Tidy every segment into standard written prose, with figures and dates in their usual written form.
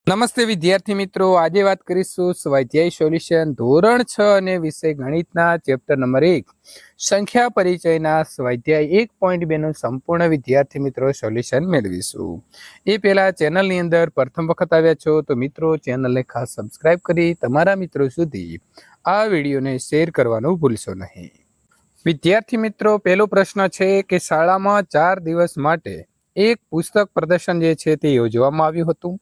નમસ્તે વિદ્યાર્થી મિત્રો, આજે વાત કરીશું સ્વાધ્યાય સોલ્યુશન ધોરણ 6 અને વિષય ગણિતના ચેપ્ટર નંબર 1 સંખ્યા પરિચયના સ્વાધ્યાય 1.2 નું સંપૂર્ણ વિદ્યાર્થી મિત્રો સોલ્યુશન મેળવીશું। એ પહેલા ચેનલની અંદર પ્રથમ વખત આવ્યા છો તો મિત્રો ચેનલને ખાસ સબસ્ક્રાઇબ કરી તમારા મિત્રો સુધી આ વિડીયોને શેર કરવાનું ભૂલશો નહીં। વિદ્યાર્થી મિત્રો, પહેલો પ્રશ્ન છે કે શાળામાં 4 દિવસ માટે એક પુસ્તક પ્રદર્શન જે છે તે યોજવામાં આવ્યું હતું।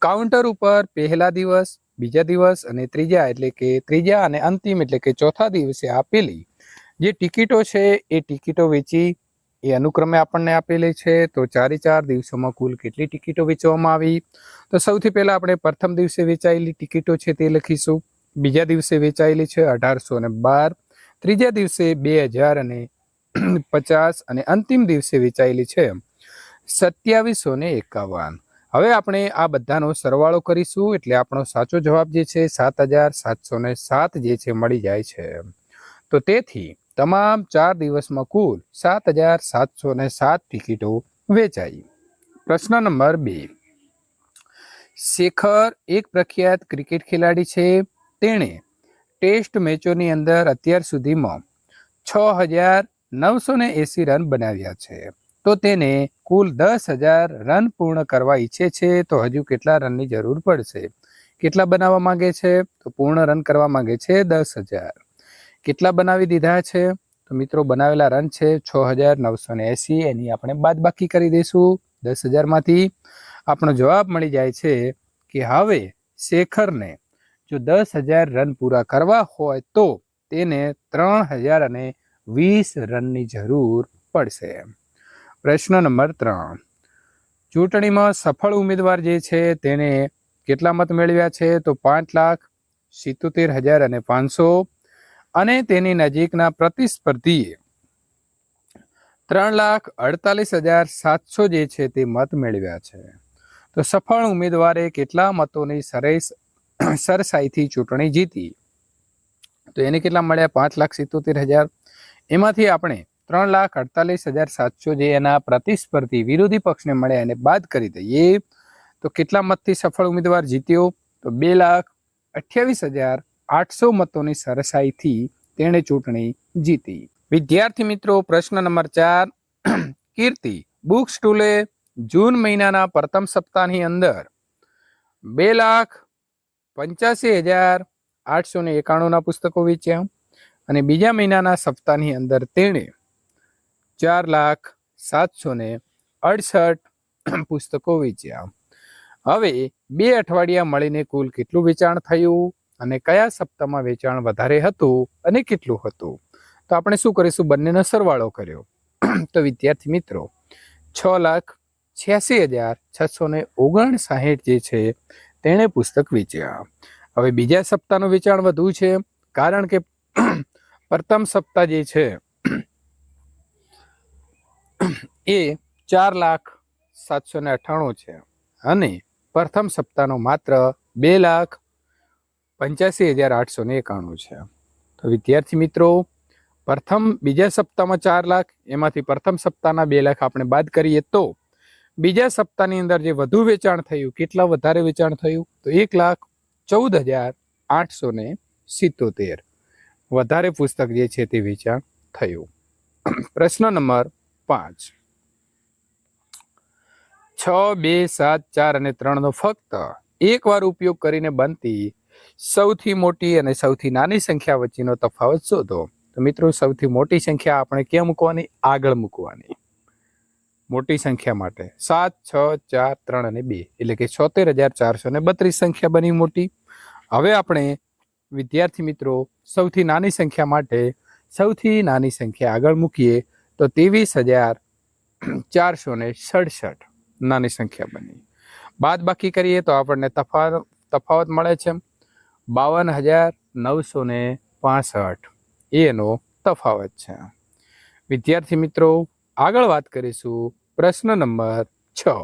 કાઉન્ટર ઉપર પહેલા દિવસ, બીજા દિવસ અને ત્રીજા અને અંતિમ એટલે કે ચોથા દિવસે આપેલી જે ટિકિટો છે એ ટિકિટો વેચી એ અનુક્રમે આપણને આપેલી છે। તો 4 દિવસોમાં કુલ કેટલી ટિકિટો વેચવામાં આવી? તો સૌથી પહેલા આપણે પ્રથમ દિવસે વેચાયેલી ટિકિટો છે તે લખીશું। બીજા દિવસે વેચાયેલી છે 1812, ત્રીજા દિવસે 2050 અને અંતિમ દિવસે વેચાયેલી છે 2751। હવે આપણે આ બધાનો સરવાળો કરીશું એટલે આપણો સાચો જવાબ જે છે 7707 જે છે મળી જાય છે। તો તેથી તમામ 4 દિવસમાં કુલ 7707 ટિકિટો વેચાઈ। પ્રશ્ન નંબર 2, શેખર એક પ્રખ્યાત ક્રિકેટ ખેલાડી છે। તેણે ટેસ્ટ મેચોની અંદર અત્યાર સુધીમાં 6980 રન બનાવ્યા છે। તો તેને કુલ 10,000 રન પૂર્ણ કરવા ઈચ્છે છે તો હજુ કેટલા રનની જરૂર પડશે? કેટલા બનાવવા માંગે છે? તો પૂર્ણ રન કરવા માંગે છે 10,000। કેટલા બનાવી દીધા છે? તો મિત્રો બનાવેલા રન છે 6980, એની આપણે બાદબાકી કરી દઈશું 10,000 માંથી। આપણો જવાબ મળી જાય છે કે હવે શેખરને જો 10,000 રન પૂરા કરવા હોય તો તેને 3020 રનની જરૂર પડશે। પ્રશ્ન નંબર 3, ચૂંટણીમાં સફળ ઉમેદવાર જે છે તેને કેટલા મત મેળવ્યા છે? તો 5,77,500 અને તેની નજીકના પ્રતિસ્પર્ધીએ 3,48,700 જે છે તે મત મેળવ્યા છે। તો સફળ ઉમેદવારે કેટલા મતોની સરસાઈથી ચૂંટણી જીતી? તો એને કેટલા મળ્યા? 5,77,000। એમાંથી આપણે 3,48,700 જે એના પ્રતિસ્પર્ધી વિરોધી પક્ષને મળ્યા એને બાદ કરી દઈએ તો કેટલા મતથી સફળ ઉમેદવાર જીત્યો? તો 2,28,800 મતોની સરસાઈથી તેણે ચૂંટણી જીતી। વિદ્યાર્થી મિત્રો, પ્રશ્ન નંબર 4, કીર્તિ બુક સ્ટોલે જૂન મહિનાના પ્રથમ સપ્તાહની અંદર 2,85,891 ના પુસ્તકો વેચ્યા અને બીજા મહિનાના સપ્તાહની અંદર તેણે 4,768 પુસ્તકો વેચ્યા। હવે 2 અઠવાડિયા મળીને કુલ કેટલું વેચાણ થયું અને કયા સપ્તાહમાં વેચાણ વધારે હતું અને કેટલું હતું? તો આપણે શું કરીશું? બંનેનો સરવાળો કર્યો તો વિદ્યાર્થી મિત્રો 6,86,659 જે છે તેણે પુસ્તક વેચ્યા। હવે બીજા સપ્તાહનું વેચાણ વધુ છે કારણ કે પ્રથમ સપ્તાહ જે છે એ 4,798 છે અને પ્રથમ સપ્તાહનો માત્ર 2,85,891 છે। તો વિદ્યાર્થી મિત્રો, બીજા સપ્તાહમાં 4 લાખ, એમાંથી પ્રથમ સપ્તાહના 2 લાખ આપણે બાદ કરીએ તો બીજા સપ્તાહની અંદર જે વધુ વેચાણ થયું, કેટલા વધારે વેચાણ થયું? તો 1,14,877 વધારે પુસ્તક જે છે તે વેચાણ થયું। પ્રશ્ન નંબર 5, 6, 2, 7, 4 અને 3 નો ફક્ત એક વાર ઉપયોગ કરીને બનતી સૌથી મોટી અને સૌથી નાની સંખ્યા વચ્ચેનો તફાવત શોધો। તો મિત્રો, સૌથી મોટી સંખ્યા આપણે ક્યાં મૂકવાની? આગળ મૂકવાની। મોટી સંખ્યા માટે 7, 6, 4, 3 અને 2 એટલે કે 76,432 સંખ્યા બની મોટી। હવે આપણે વિદ્યાર્થી મિત્રો સૌથી નાની સંખ્યા માટે સૌથી નાની સંખ્યા આગળ મૂકીએ તો 23,467 નાની સંખ્યા બની। બાદ બાકી કરીએ તો આપણને તફાવત મળે છે 52,965 એનો તફાવત છે। વિદ્યાર્થી મિત્રો, આગળ વાત કરીશું પ્રશ્ન નંબર 6,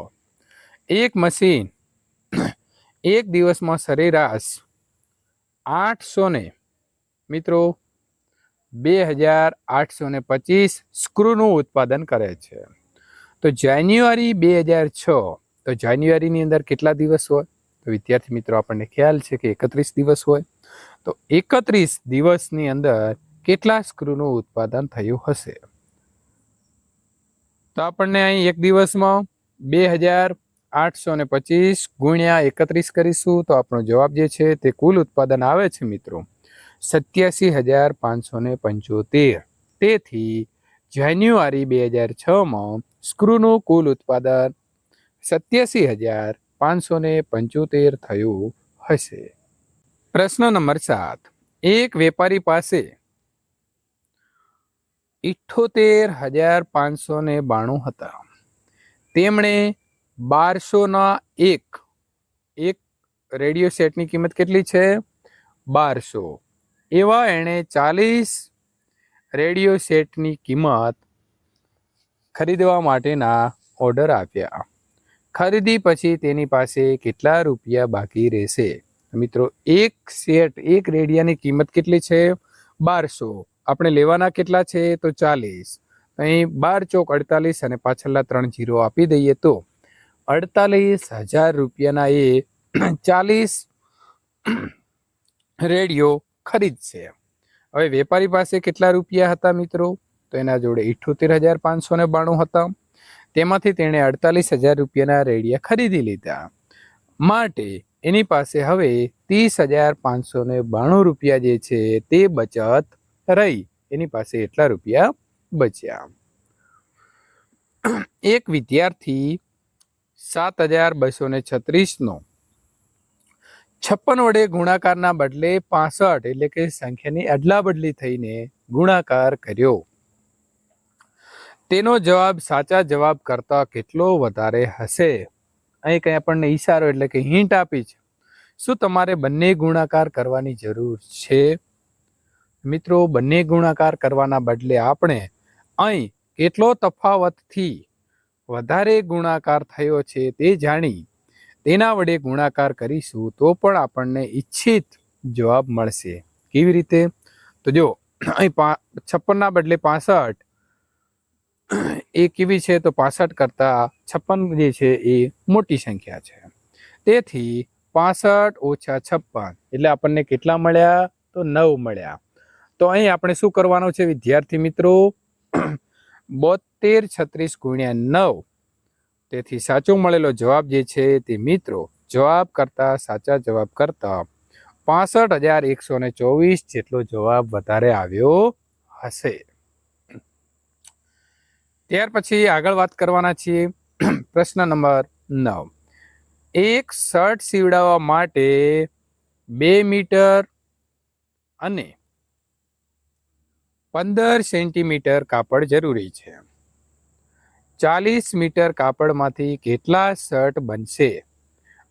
એક મશીન એક દિવસમાં સરેરાશ 2,825 સ્ક્રૂનું ઉત્પાદન કરે છે। તો જાન્યુઆરી 2006, તો જાન્યુઆરીની અંદર કેટલા દિવસ હોય? તો તો વિદ્યાર્થી મિત્રો આપણને ખ્યાલ છે કે 31 દિવસ હોય, તો 31 દિવસની અંદર કેટલા સ્ક્રૂનું ઉત્પાદન થયું હશે? તો આપણને અહીં એક દિવસમાં 2825 ગુણ્યા 31 કરીશું તો આપણો જવાબ જે છે તે કુલ ઉત્પાદન આવે છે મિત્રો 87,575. તેથી જાન્યુઆરી 2006માં સ્ક્રૂનું કુલ ઉત્પાદન 87,575 થયું હશે. પ્રશ્ન નંબર 7. એક વેપારી પાસે 78,592 હતા. તેમણે 1200 એક રેડિયો સેટની કિંમત કેટલી છે? 1200. એવા એણે 40 રેડિયો સેટની કિંમત ખરીદવા માટેના ઓર્ડર આપ્યા. ખરીદી પછી તેની પાસે કેટલા રૂપિયા બાકી રહેશે? મિત્રો એક રેડિયાની કિંમત કેટલી છે? 1200. આપણે લેવાના કેટલા છે? તો 40. અહીં 12 ચોક 48 અને પાછળના 3 0 આપી દઈએ તો 48,000 રૂપિયાના એ 40 રેડિયો ખરીદશે. હવે વેપારી પાસે કેટલા રૂપિયા હતા મિત્રો? તો એના જોડે 78,592 હતા. તેમાંથી તેણે 48,000 રૂપિયાના રેડિયા ખરીદી લીધા. માટે એની પાસે હવે 30,592 રૂપિયા જે છે તે બચત રહી. એની પાસે એટલા રૂપિયા બચ્યા. એક વિદ્યાર્થી 7,236 નો 56 વડે ગુણાકારના બદલે 65 એટલે કે સંખ્યાની અદલા બદલી થઈને ગુણાકાર કર્યો. તેનો જવાબ સાચા જવાબ કરતા કેટલો વધારે હશે? અહીં કંઈ આપણને ઈશારો એટલે કે હિન્ટ આપી છે. શું તમારે બંને ગુણાકાર કરવાની જરૂર છે? મિત્રો બંને ગુણાકાર કરવાના બદલે આપણે અહીં કેટલો તફાવતથી વધારે ગુણાકાર થયો છે તે જાણી તેના વડે ગુણાકાર કરીશું તો પણ આપણને ઈચ્છિત જવાબ મળશે. કેવી રીતે? તો જો અહીં 56 બદલે 65 એ કેવી છે? તો 65 કરતા 56 જે છે એ મોટી સંખ્યા છે. તેથી 65 ઓછા 56 એટલે આપણને કેટલા મળ્યા? તો 9 મળ્યા. તો અહીં આપણે શું કરવાનું છે વિદ્યાર્થી મિત્રો? 7236 ગુણ્યા 9. તેથી સાચો મળેલો જવાબ જે છે તે મિત્રો જવાબ કરતા સાચા જવાબ કરતા 65,124 જેટલો જવાબ વધારે આવ્યો હશે. ત્યાર પછી આગળ વાત કરવાના છીએ. પ્રશ્ન નંબર 9. એક શર્ટ સીવડાવવા માટે 2 મીટર અને 15 સેન્ટીમીટર કાપડ જરૂરી છે. 40 મીટર કાપડમાંથી કેટલા શર્ટ બનશે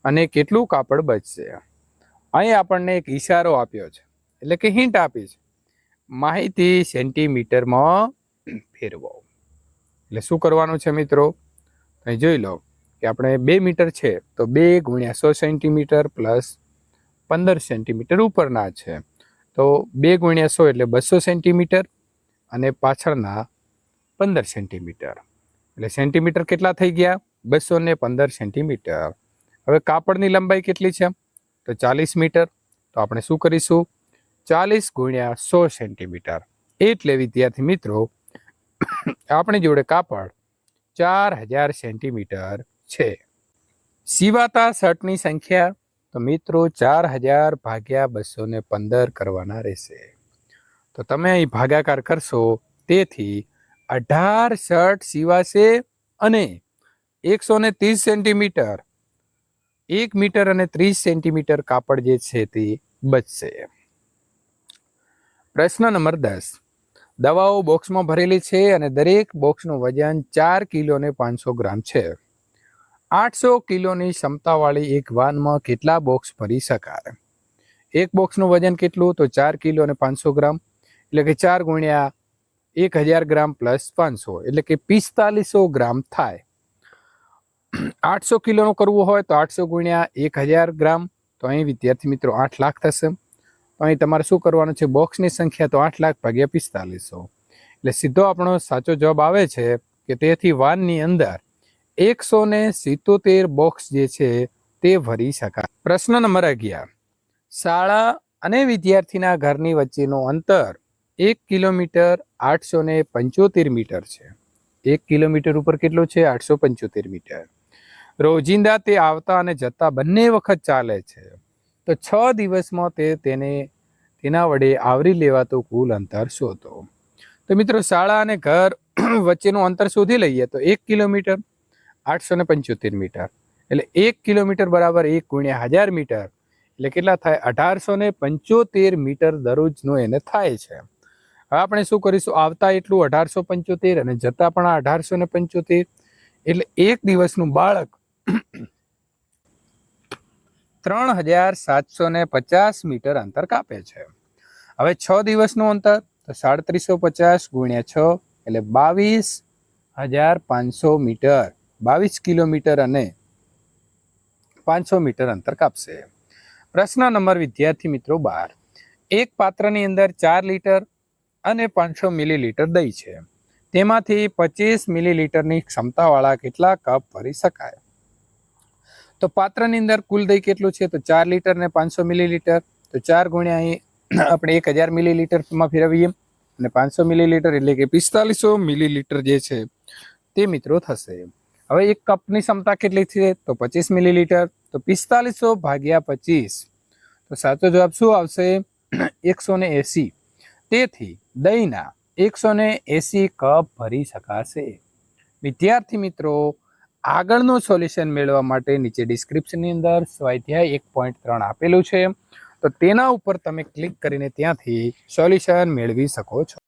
અને કેટલું કાપડ બચશે? અહીં આપણને એક ઈશારો આપ્યો છે એટલે કે હિન્ટ આપી છે. માહિતી સેન્ટીમીટરમાં ફેરવો. એટલે શું કરવાનું છે મિત્રો? અહીં જોઈ લો કે આપણે 2 મીટર છે તો 2 ગુણ્યા 100 સેન્ટીમીટર પ્લસ 15 સેન્ટીમીટર ઉપરના છે તો 2 ગુણ્યા 100 એટલે 200 સેન્ટીમીટર અને પાછળના 15 સેન્ટીમીટર એટલે સેન્ટીમીટર કેટલા થઈ ગયા? 215 સેન્ટીમીટર. હવે કાપડની લંબાઈ કેટલી છે? તો 40 મીટર. તો આપણે શું કરીશું? 40 ગુણ્યા 100 સેન્ટીમીટર એટલે વિદ્યાર્થી મિત્રો આપણી જોડે કાપડ 4000 સેન્ટીમીટર છે. સીવાતા શર્ટની સંખ્યા તો મિત્રો 4000 ભાગ્યા 215 કરવાના રહેશે. તો તમે અહીં ભાગાકાર કરશો તેથી 18 શર્ટ સીવાશે અને 130 સેન્ટીમીટર 1 મીટર અને 30 સેન્ટીમીટર કાપડ જે છે તે બચશે. પ્રશ્ન નંબર 10. દવાઓ બોક્સમાં ભરેલી છે અને દરેક બોક્સનું વજન 4 કિલો અને 500 ગ્રામ છે. 800 કિલોની ક્ષમતાવાળી એક વાનમાં કેટલા બોક્સ ભરી શકાય? એક બોક્સનું વજન કેટલું? તો 4 કિલો અને 500 ગ્રામ એટલે કે 4 ગુણ્યા 1000 ગ્રામ પ્લસ 500 એટલે કે 4500 ગ્રામ થાય. 800 કિલોનું કરવું હોય તો 800 ગુણ્યા 1000 ગ્રામ તો અહીં વિદ્યાર્થી મિત્રો 8 લાખ થશે. તો અહીં તમારે શું કરવાનું છે? બોક્સની સંખ્યા તો 8 લાખ ભાગ્યા 4500 એટલે સીધો આપણો સાચો જવાબ આવે છે કે તેથી વાનની અંદર 177 બોક્સ જે છે તે ભરી શકાય. પ્રશ્ન નંબર 11. શાળા અને વિદ્યાર્થીના ઘરની વચ્ચેનું અંતર 1 કિલોમીટર 875 મીટર છે. 1 કિલોમીટર ઉપર કેટલું છે? 875 મીટર. રોજિંદા તે આવતા અને જતા બંને વખત ચાલે છે, તો 6 દિવસમાં તેના વડે આવરી લેવાતું કુલ અંતર શોધો. તો મિત્રો શાળા અને ઘર વચ્ચેનું અંતર શોધી લઈએ તો 1 કિલોમીટર 875 મીટર, એટલે 1 કિલોમીટર બરાબર 1 ગુણ્યા 1000 મીટર, એટલે કેટલા થાય? 1875 મીટર દરરોજનું એને થાય છે. હવે આપણે શું કરીશું? આવતા એટલું 1875 અને જતા પણ 1875, એટલે એક દિવસનું બાળક 3750 મીટર અંતર કાપે છે. હવે 6 દિવસનું અંતર તો 3750 ગુણ્યા 6, એટલે 22,500 મીટર, 22 કિલોમીટર અને 500 મીટર અંતર કાપશે. પ્રશ્ન નંબર વિદ્યાર્થી મિત્રો 12. એક પાત્રની અંદર 4 લીટર અને 500 મિલીલીટર દહીં છે. તેમાંથી 25 મિલીલીટરની ક્ષમતાવાળા કેટલા કપ ભરી શકાય? તો પાત્રની અંદર કુલ દહીં કેટલું છે? તો 4 લીટર ને 500 મિલીલીટર, તો 4 ગુણ્યા અહીં આપણે 1000 મિલીલીટરમાં ફેરવીએ અને 500 મિલીલીટર એટલે કે 4500 મિલીલીટર જે છે તે મિત્રો થશે. હવે એક કપની ક્ષમતા કેટલી છે? તો 25 મિલીલીટર, તો 4500 ભાગ્યા 25, તો સાચો જવાબ શું આવશે? 180. તેથી દહીંના 180 કપ ભરી શકાશે. વિદ્યાર્થી મિત્રો, આગળનું સોલ્યુશન મેળવવા માટે નીચે ડિસ્ક્રિપ્શનની અંદર સ્વાધ્યાય 1.3 આપેલું છે, તો તેના ઉપર તમે ક્લિક કરીને ત્યાંથી સોલ્યુશન મેળવી શકો છો.